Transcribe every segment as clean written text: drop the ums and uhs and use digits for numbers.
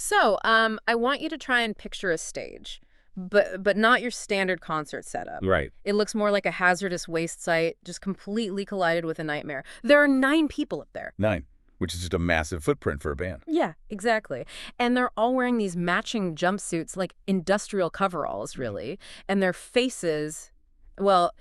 So, I want you to try and picture a stage, but not your standard concert setup. Right. It looks more like a hazardous waste site, just completely collided with a nightmare. There are 9 people up there. 9, which is just a massive footprint for a band. Yeah, exactly. And they're all wearing these matching jumpsuits, like industrial coveralls, really. And their faces, well,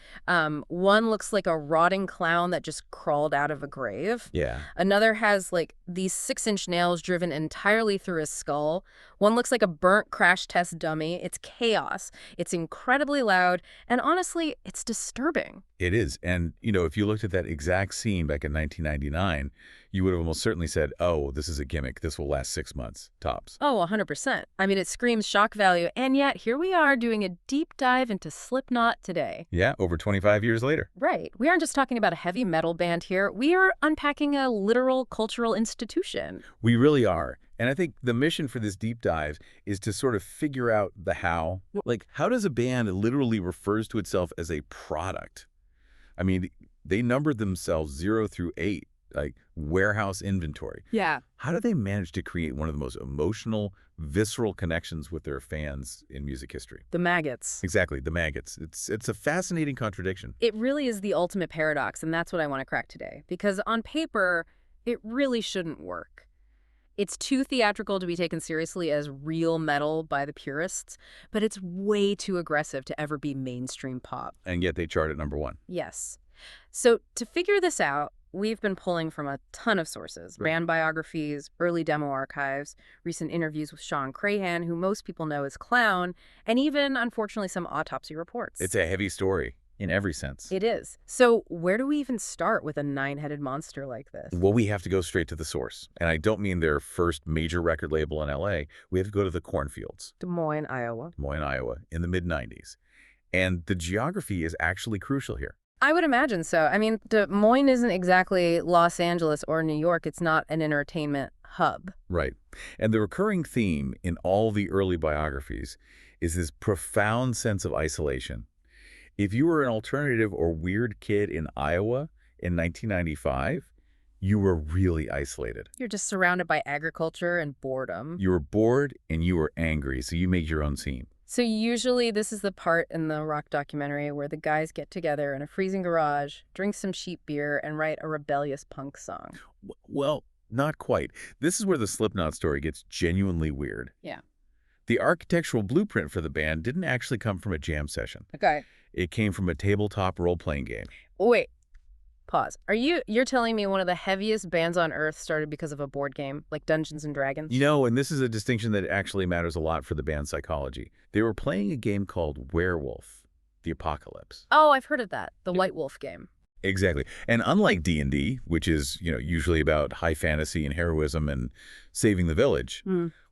one looks like a rotting clown that just crawled out of a grave. Yeah. Another has, like, these 6-inch nails driven entirely through his skull. One looks like a burnt crash test dummy. It's chaos. It's incredibly loud. And honestly, it's disturbing. It is. And, if you looked at that exact scene back in 1999, you would have almost certainly said, oh, this is a gimmick. This will last 6 months, tops. Oh, 100%. I mean, it screams shock value. And yet, here we are doing a deep dive into Slipknot today. Yeah, over 25 years later. Right. We aren't just talking about a heavy metal band here. We are unpacking a literal cultural institution. We really are. And I think the mission for this deep dive is to sort of figure out the how. Like, how does a band literally refers to itself as a product? I mean, they numbered themselves 0 through 8, like warehouse inventory. Yeah. How do they manage to create one of the most emotional, visceral connections with their fans in music history? The maggots. Exactly, the maggots. It's a fascinating contradiction. It really is the ultimate paradox, and that's what I want to crack today. Because on paper, it really shouldn't work. It's too theatrical to be taken seriously as real metal by the purists, but it's way too aggressive to ever be mainstream pop. And yet they chart at #1. Yes. So to figure this out, we've been pulling from a ton of sources. Right. Band biographies, early demo archives, recent interviews with Sean Crahan, who most people know as Clown, and even, unfortunately, some autopsy reports. It's a heavy story in every sense. It is. So where do we even start with a 9-headed monster like this? Well, we have to go straight to the source. And I don't mean their first major record label in L.A. We have to go to the cornfields, Des Moines, Iowa. Moines, Iowa, in the mid-'90s. And the geography is actually crucial here. I would imagine so. I mean, Des Moines isn't exactly Los Angeles or New York. It's not an entertainment hub. Right. And the recurring theme in all the early biographies is this profound sense of isolation. If you were an alternative or weird kid in Iowa in 1995, you were really isolated. You're just surrounded by agriculture and boredom. You were bored and you were angry, so you made your own scene. So usually this is the part in the rock documentary where the guys get together in a freezing garage, drink some cheap beer, and write a rebellious punk song. Well, not quite. This is where the Slipknot story gets genuinely weird. Yeah. The architectural blueprint for the band didn't actually come from a jam session. Okay. It came from a tabletop role-playing game. Wait. Pause. You're telling me one of the heaviest bands on Earth started because of a board game, like Dungeons and Dragons? And this is a distinction that actually matters a lot for the band's psychology. They were playing a game called Werewolf, the Apocalypse. Oh, I've heard of that. The White Wolf game. Exactly. And unlike D&D, which is, usually about high fantasy and heroism and saving the village,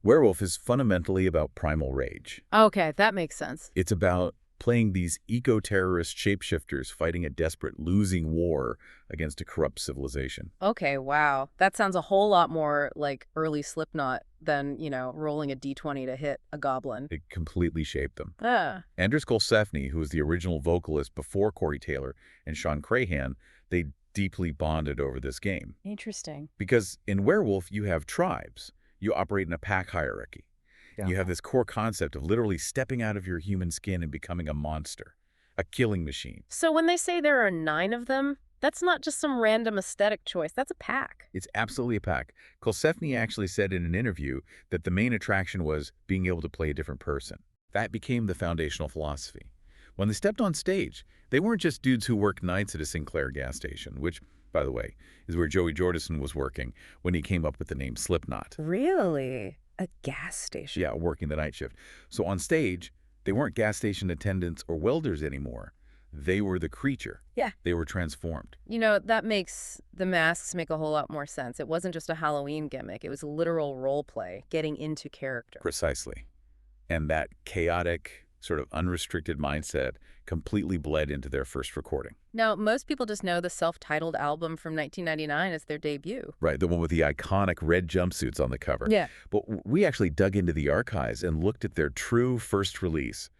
Werewolf is fundamentally about primal rage. Okay, that makes sense. It's about playing these eco-terrorist shapeshifters fighting a desperate losing war against a corrupt civilization. Okay, wow. That sounds a whole lot more like early Slipknot than, rolling a D20 to hit a goblin. It completely shaped them. Ah. Anders Kolsefny, who was the original vocalist before Corey Taylor and Sean Crahan, they deeply bonded over this game. Interesting. Because in Werewolf, you have tribes. You operate in a pack hierarchy. Yeah. You have this core concept of literally stepping out of your human skin and becoming a monster, a killing machine. So when they say there are 9 of them, that's not just some random aesthetic choice. That's a pack. It's absolutely a pack. Kolsefny actually said in an interview that the main attraction was being able to play a different person. That became the foundational philosophy. When they stepped on stage, they weren't just dudes who worked nights at a Sinclair gas station, which, by the way, is where Joey Jordison was working when he came up with the name Slipknot. Really? A gas station? Yeah, working the night shift. So on stage, they weren't gas station attendants or welders anymore. They were the creature. Yeah. They were transformed. That makes the masks make a whole lot more sense. It wasn't just a Halloween gimmick. It was literal role play, getting into character. Precisely. And that chaotic, sort of unrestricted mindset completely bled into their first recording. Now, most people just know the self-titled album from 1999 as their debut. Right, the one with the iconic red jumpsuits on the cover. Yeah. But we actually dug into the archives and looked at their true first release,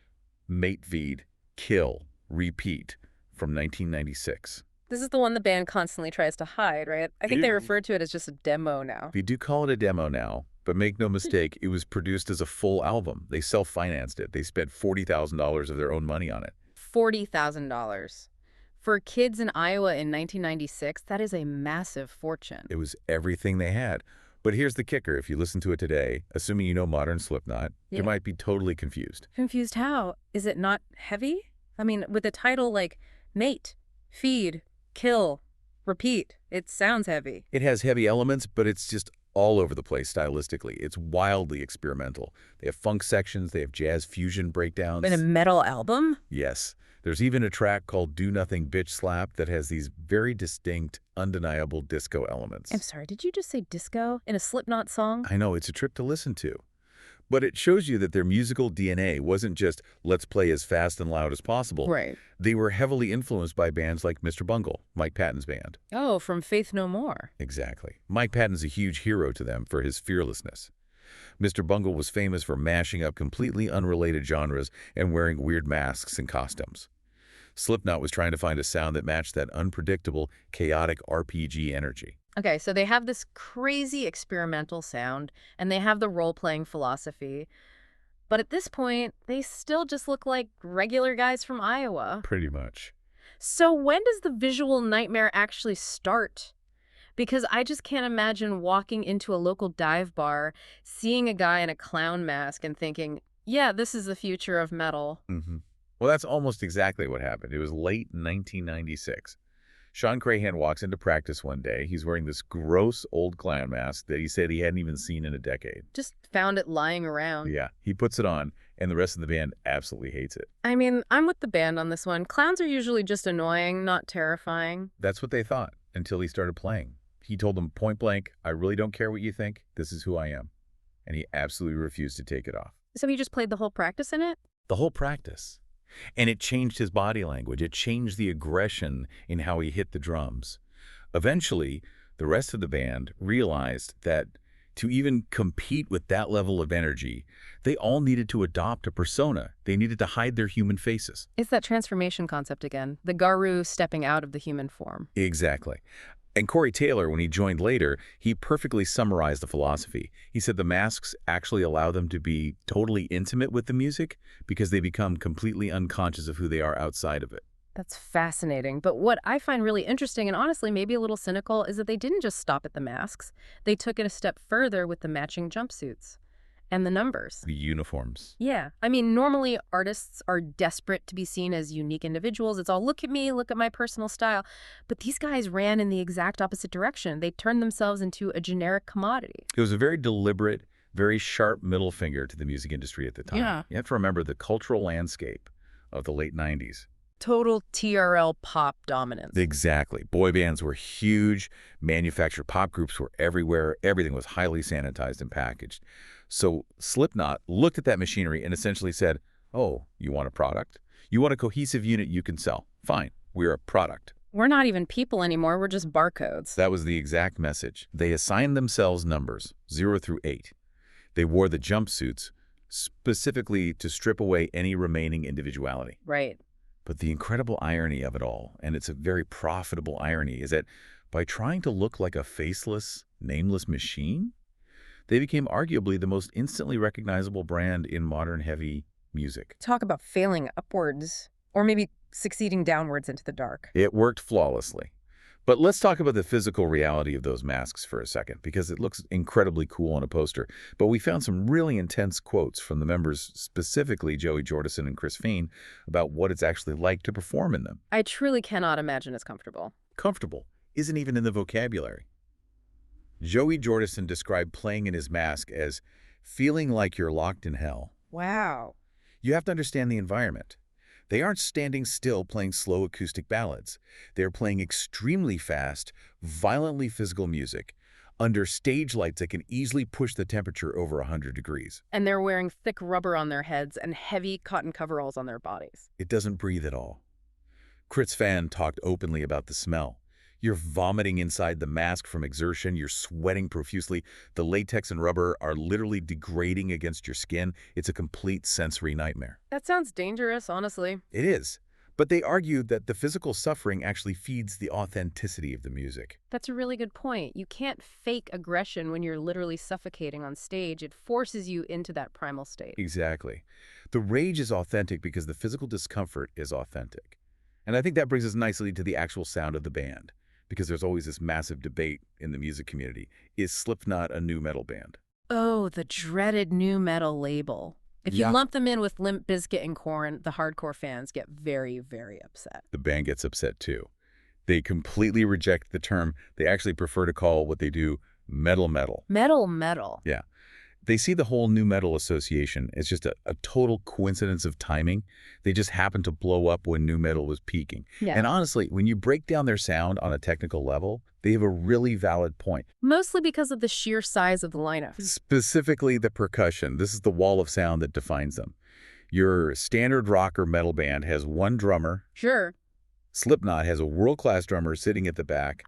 Mate Veed, Kill, Repeat, from 1996. This is the one the band constantly tries to hide, right? I think they refer to it as just a demo now. They do call it a demo now, But make no mistake, it was produced as a full album. They self-financed it. They spent $40,000 of their own money on it. $40,000. For kids in Iowa in 1996, that is a massive fortune. It was everything they had. But here's the kicker. If you listen to it today, assuming you know modern Slipknot, you might be totally confused. Confused how? Is it not heavy? I mean, with a title like Mate, Feed, Kill, Repeat, it sounds heavy. It has heavy elements, but it's just all over the place stylistically. It's wildly experimental. They have funk sections, they have jazz fusion breakdowns. In a metal album? Yes. There's even a track called Do Nothing Bitch Slap that has these very distinct, undeniable disco elements. I'm sorry, did you just say disco in a Slipknot song? I know, it's a trip to listen to. But it shows you that their musical DNA wasn't just, let's play as fast and loud as possible. Right. They were heavily influenced by bands like Mr. Bungle, Mike Patton's band. Oh, from Faith No More. Exactly. Mike Patton's a huge hero to them for his fearlessness. Mr. Bungle was famous for mashing up completely unrelated genres and wearing weird masks and costumes. Slipknot was trying to find a sound that matched that unpredictable, chaotic RPG energy. Okay, so they have this crazy experimental sound, and they have the role-playing philosophy. But at this point, they still just look like regular guys from Iowa. Pretty much. So when does the visual nightmare actually start? Because I just can't imagine walking into a local dive bar, seeing a guy in a clown mask and thinking, yeah, this is the future of metal. Well, that's almost exactly what happened. It was late 1996. Sean Crahan walks into practice one day. He's wearing this gross old clown mask that he said he hadn't even seen in a decade. Just found it lying around. Yeah, he puts it on, and the rest of the band absolutely hates it. I mean, I'm with the band on this one. Clowns are usually just annoying, not terrifying. That's what they thought until he started playing. He told them point blank, I really don't care what you think. This is who I am. And he absolutely refused to take it off. So he just played the whole practice in it? The whole practice. And it changed his body language. It changed the aggression in how he hit the drums. Eventually, the rest of the band realized that to even compete with that level of energy, they all needed to adopt a persona. They needed to hide their human faces. It's that transformation concept again, the Garu stepping out of the human form. Exactly. And Corey Taylor, when he joined later, he perfectly summarized the philosophy. He said the masks actually allow them to be totally intimate with the music because they become completely unconscious of who they are outside of it. That's fascinating. But what I find really interesting and honestly maybe a little cynical is that they didn't just stop at the masks. They took it a step further with the matching jumpsuits and the numbers. The uniforms. Yeah. I mean, normally artists are desperate to be seen as unique individuals. It's all, look at me, look at my personal style. But these guys ran in the exact opposite direction. They turned themselves into a generic commodity. It was a very deliberate, very sharp middle finger to the music industry at the time. Yeah. You have to remember the cultural landscape of the late 90s. Total TRL pop dominance. Exactly. Boy bands were huge. Manufactured pop groups were everywhere. Everything was highly sanitized and packaged. So Slipknot looked at that machinery and essentially said, oh, you want a product? You want a cohesive unit you can sell? Fine. We're a product. We're not even people anymore. We're just barcodes. That was the exact message. They assigned themselves numbers, 0 through 8. They wore the jumpsuits specifically to strip away any remaining individuality. Right. But the incredible irony of it all, and it's a very profitable irony, is that by trying to look like a faceless, nameless machine, they became arguably the most instantly recognizable brand in modern heavy music. Talk about failing upwards, or maybe succeeding downwards into the dark. It worked flawlessly. But let's talk about the physical reality of those masks for a second, because it looks incredibly cool on a poster. But we found some really intense quotes from the members, specifically Joey Jordison and Chris Fehn, about what it's actually like to perform in them. I truly cannot imagine it's comfortable. Comfortable isn't even in the vocabulary. Joey Jordison described playing in his mask as feeling like you're locked in hell. Wow. You have to understand the environment. They aren't standing still playing slow acoustic ballads. They're playing extremely fast, violently physical music under stage lights that can easily push the temperature over 100 degrees. And they're wearing thick rubber on their heads and heavy cotton coveralls on their bodies. It doesn't breathe at all. Chris Fehn talked openly about the smell. You're vomiting inside the mask from exertion. You're sweating profusely. The latex and rubber are literally degrading against your skin. It's a complete sensory nightmare. That sounds dangerous, honestly. It is. But they argued that the physical suffering actually feeds the authenticity of the music. That's a really good point. You can't fake aggression when you're literally suffocating on stage. It forces you into that primal state. Exactly. The rage is authentic because the physical discomfort is authentic. And I think that brings us nicely to the actual sound of the band, because there's always this massive debate in the music community. Is Slipknot a nu metal band? Oh, the dreaded new metal label. If you Yeah. lump them in with Limp Bizkit and Korn, the hardcore fans get very, very upset. The band gets upset too. They completely reject the term. They actually prefer to call what they do metal metal. Metal metal. Yeah. They see the whole new metal association as just a total coincidence of timing. They just happened to blow up when new metal was peaking. Yeah. And honestly, when you break down their sound on a technical level, they have a really valid point. Mostly because of the sheer size of the lineup. Specifically the percussion. This is the wall of sound that defines them. Your standard rock or metal band has one drummer. Sure. Slipknot has a world-class drummer sitting at the back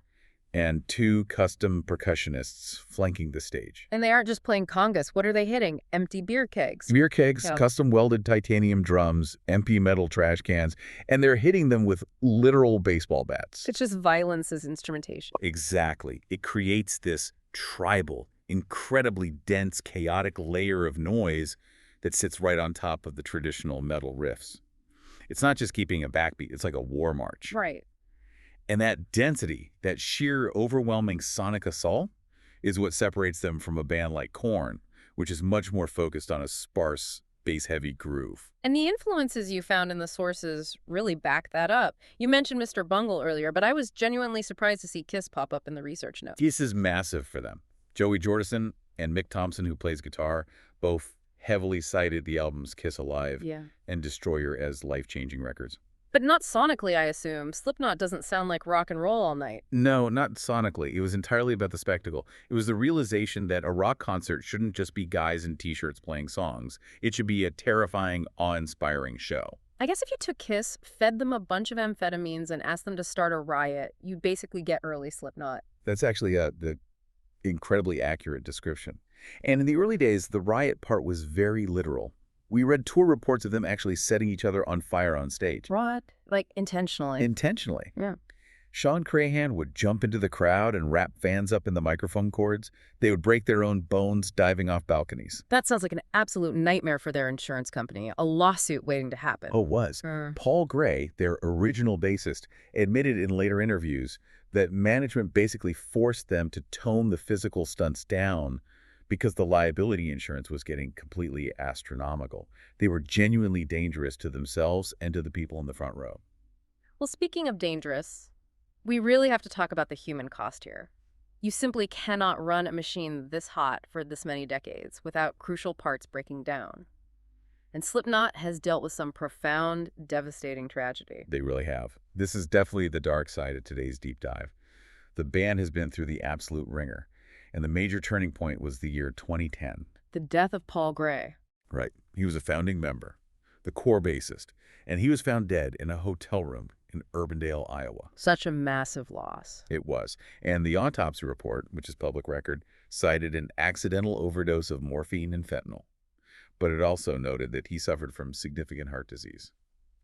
and two custom percussionists flanking the stage. And they aren't just playing congas. What are they hitting? Empty beer kegs. Beer kegs, Yeah. custom welded titanium drums, MP metal trash cans, and they're hitting them with literal baseball bats. It's just violence as instrumentation. Exactly. It creates this tribal, incredibly dense, chaotic layer of noise that sits right on top of the traditional metal riffs. It's not just keeping a backbeat, it's like a war march. Right. And that density, that sheer overwhelming sonic assault, is what separates them from a band like Korn, which is much more focused on a sparse, bass-heavy groove. And the influences you found in the sources really back that up. You mentioned Mr. Bungle earlier, but I was genuinely surprised to see Kiss pop up in the research notes. This is massive for them. Joey Jordison and Mick Thompson, who plays guitar, both heavily cited the albums Kiss Alive Yeah. and Destroyer as life-changing records. But not sonically, I assume. Slipknot doesn't sound like rock and roll all night. No, not sonically. It was entirely about the spectacle. It was the realization that a rock concert shouldn't just be guys in t-shirts playing songs. It should be a terrifying, awe-inspiring show. I guess if you took Kiss, fed them a bunch of amphetamines, and asked them to start a riot, you'd basically get early Slipknot. That's actually the incredibly accurate description. And in the early days, the riot part was very literal. We read tour reports of them actually setting each other on fire on stage. What? Like, intentionally. Intentionally. Yeah. Sean Crahan would jump into the crowd and wrap fans up in the microphone cords. They would break their own bones diving off balconies. That sounds like an absolute nightmare for their insurance company. A lawsuit waiting to happen. Oh, it was. Paul Gray, their original bassist, admitted in later interviews that management basically forced them to tone the physical stunts down because the liability insurance was getting completely astronomical. They were genuinely dangerous to themselves and to the people in the front row. Well, speaking of dangerous, we really have to talk about the human cost here. You simply cannot run a machine this hot for this many decades without crucial parts breaking down. And Slipknot has dealt with some profound, devastating tragedy. They really have. This is definitely the dark side of today's deep dive. The band has been through the absolute ringer, and the major turning point was the year 2010. The death of Paul Gray. Right. He was a founding member, the core bassist, and he was found dead in a hotel room in Urbandale, Iowa. Such a massive loss. It was. And the autopsy report, which is public record, cited an accidental overdose of morphine and fentanyl. But it also noted that he suffered from significant heart disease.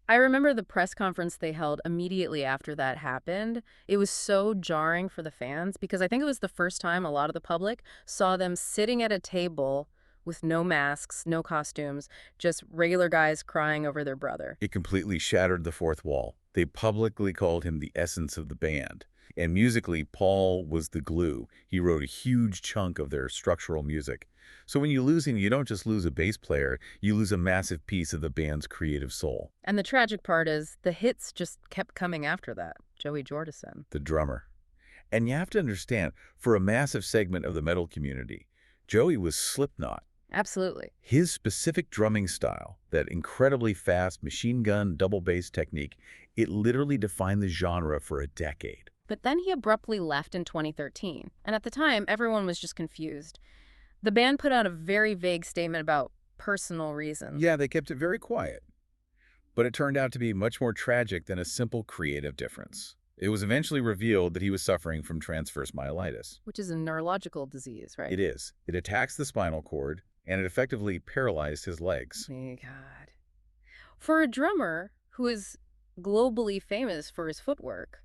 I remember the press conference they held immediately after that happened. It was so jarring for the fans because I think it was the first time a lot of the public saw them sitting at a table with no masks, no costumes, just regular guys crying over their brother. It completely shattered the fourth wall. They publicly called him the essence of the band. And musically, Paul was the glue. He wrote a huge chunk of their structural music. So when you lose him, you don't just lose a bass player, you lose a massive piece of the band's creative soul. And the tragic part is the hits just kept coming after that. Joey Jordison. The drummer. And you have to understand, for a massive segment of the metal community, Joey was Slipknot. Absolutely. His specific drumming style, that incredibly fast machine gun double bass technique, it literally defined the genre for a decade. But then he abruptly left in 2013. And at the time, everyone was just confused. The band put out a very vague statement about personal reasons. Yeah, they kept it very quiet. But it turned out to be much more tragic than a simple creative difference. It was eventually revealed that he was suffering from transverse myelitis. Which is a neurological disease, right? It is. It attacks the spinal cord, and it effectively paralyzed his legs. Oh my God. For a drummer who is globally famous for his footwork.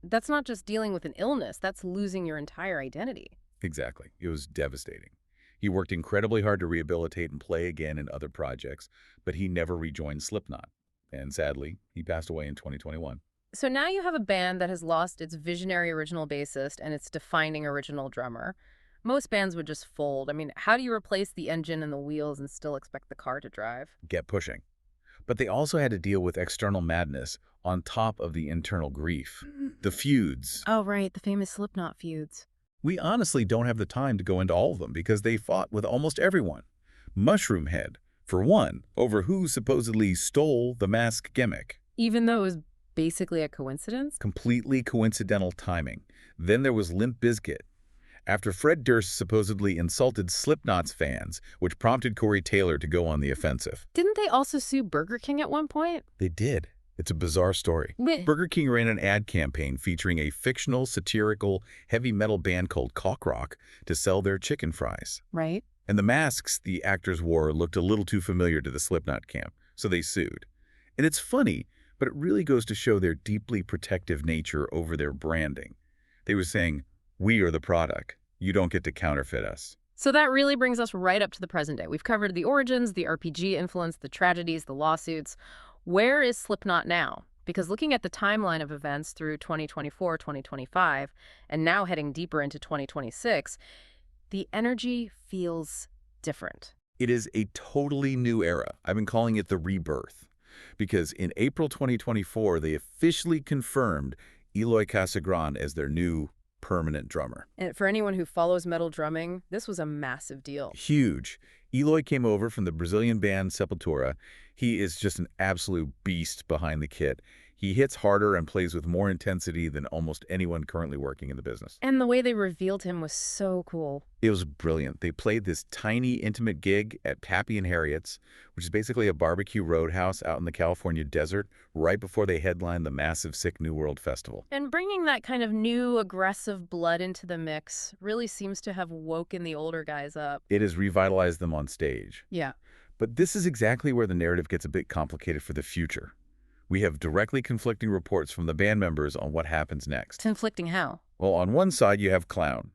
That's not just dealing with an illness, that's losing your entire identity. Exactly. It was devastating. He worked incredibly hard to rehabilitate and play again in other projects, but he never rejoined Slipknot. And sadly, he passed away in 2021. So now you have a band that has lost its visionary original bassist and its defining original drummer. Most bands would just fold. I mean, how do you replace the engine and the wheels and still expect the car to drive? Get pushing. But they also had to deal with external madness on top of the internal grief. The feuds. Oh, right, the famous Slipknot feuds. We honestly don't have the time to go into all of them because they fought with almost everyone. Mushroom Head, for one, over who supposedly stole the mask gimmick. Even though it was basically a coincidence? Completely coincidental timing. Then there was Limp Bizkit. After Fred Durst supposedly insulted Slipknot's fans, which prompted Corey Taylor to go on the offensive. Didn't they also sue Burger King at one point? They did. It's a bizarre story. Meh. Burger King ran an ad campaign featuring a fictional, satirical, heavy metal band called Cock Rock to sell their chicken fries. Right. And the masks the actors wore looked a little too familiar to the Slipknot camp, so they sued. And it's funny, but it really goes to show their deeply protective nature over their branding. They were saying, we are the product. You don't get to counterfeit us. So that really brings us right up to the present day. We've covered the origins, the RPG influence, the tragedies, the lawsuits. Where is Slipknot now? Because looking at the timeline of events through 2024, 2025, and now heading deeper into 2026, the energy feels different. It is a totally new era. I've been calling it the rebirth. Because in April 2024, they officially confirmed Eloy Casagrande as their new permanent drummer. And for anyone who follows metal drumming, this was a massive deal. Huge. Eloy came over from the Brazilian band Sepultura. He is just an absolute beast behind the kit. He hits harder and plays with more intensity than almost anyone currently working in the business. And the way they revealed him was so cool. It was brilliant. They played this tiny, intimate gig at Pappy and Harriet's, which is basically a barbecue roadhouse out in the California desert, right before they headlined the massive Sick New World Festival. And bringing that kind of new, aggressive blood into the mix really seems to have woken the older guys up. It has revitalized them on stage. Yeah. But this is exactly where the narrative gets a bit complicated for the future. We have directly conflicting reports from the band members on what happens next. Conflicting how? Well, on one side, you have Clown.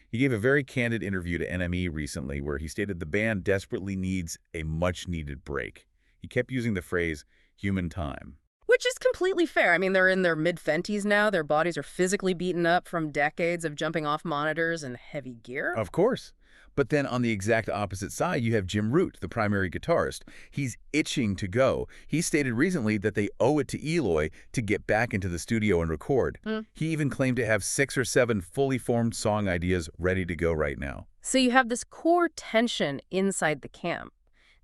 He gave a very candid interview to NME recently where he stated the band desperately needs a much-needed break. He kept using the phrase, human time. Which is completely fair. I mean, they're in their mid-50s now. Their bodies are physically beaten up from decades of jumping off monitors and heavy gear. Of course. But then on the exact opposite side, you have Jim Root, the primary guitarist. He's itching to go. He stated recently that they owe it to Eloy to get back into the studio and record. He even claimed to have 6 or 7 fully formed song ideas ready to go right now. So you have this core tension inside the camp.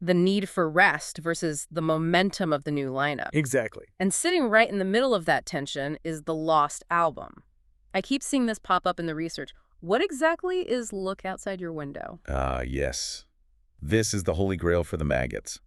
The need for rest versus the momentum of the new lineup. Exactly. And sitting right in the middle of that tension is the Lost album. I keep seeing this pop up in the research. What exactly is Look Outside Your Window? Yes. This is the holy grail for the maggots.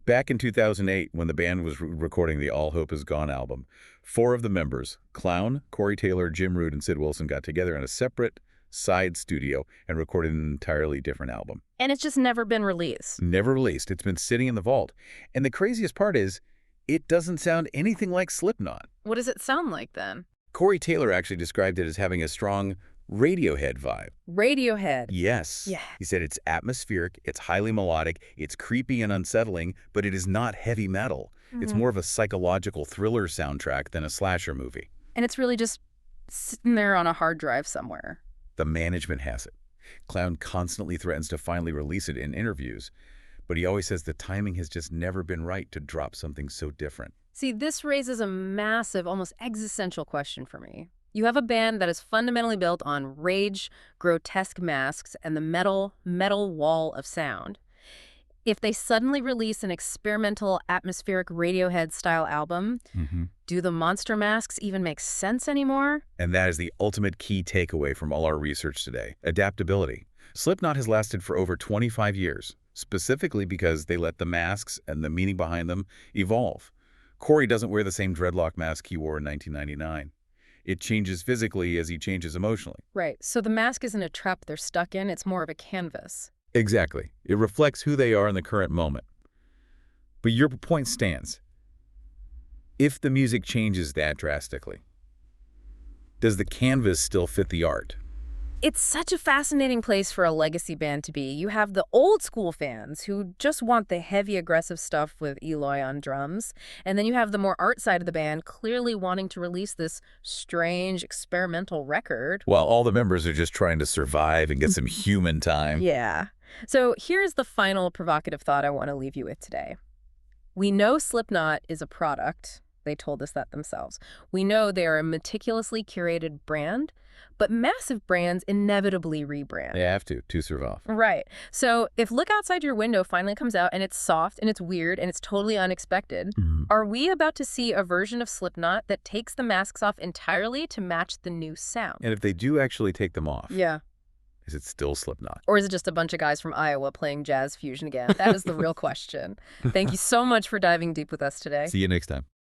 Back in 2008, when the band was recording the All Hope Is Gone album, 4 of the members, Clown, Corey Taylor, Jim Root, and Sid Wilson, got together in a separate side studio and recorded an entirely different album. And it's just never been released. Never released. It's been sitting in the vault. And the craziest part is, it doesn't sound anything like Slipknot. What does it sound like then? Corey Taylor actually described it as having a strong Radiohead vibe. Radiohead. Yes. Yeah. He said it's atmospheric, it's highly melodic, it's creepy and unsettling, but it is not heavy metal. It's more of a psychological thriller soundtrack than a slasher movie. And it's really just sitting there on a hard drive somewhere. The management has it. Clown constantly threatens to finally release it in interviews, but he always says the timing has just never been right to drop something so different. See, this raises a massive, almost existential question for me. You have a band that is fundamentally built on rage, grotesque masks, and the metal wall of sound. If they suddenly release an experimental, atmospheric Radiohead-style album, do the monster masks even make sense anymore? And that is the ultimate key takeaway from all our research today, adaptability. Slipknot has lasted for over 25 years, specifically because they let the masks and the meaning behind them evolve. Corey doesn't wear the same dreadlock mask he wore in 1999. It changes physically as he changes emotionally. Right, so the mask isn't a trap they're stuck in, it's more of a canvas. Exactly. It reflects who they are in the current moment. But your point stands. If the music changes that drastically, does the canvas still fit the art? It's such a fascinating place for a legacy band to be. You have the old school fans who just want the heavy, aggressive stuff with Eloy on drums. And then you have the more art side of the band clearly wanting to release this strange, experimental record. While all the members are just trying to survive and get some human time. Yeah. So here's the final provocative thought I want to leave you with today. We know Slipknot is a product. They told us that themselves. We know they are a meticulously curated brand, but massive brands inevitably rebrand. They have to survive. Right. So if Look Outside Your Window finally comes out and it's soft and it's weird and it's totally unexpected, are we about to see a version of Slipknot that takes the masks off entirely to match the new sound? And if they do actually take them off, Yeah. is it still Slipknot? Or is it just a bunch of guys from Iowa playing jazz fusion again? That is the real question. Thank you so much for diving deep with us today. See you next time.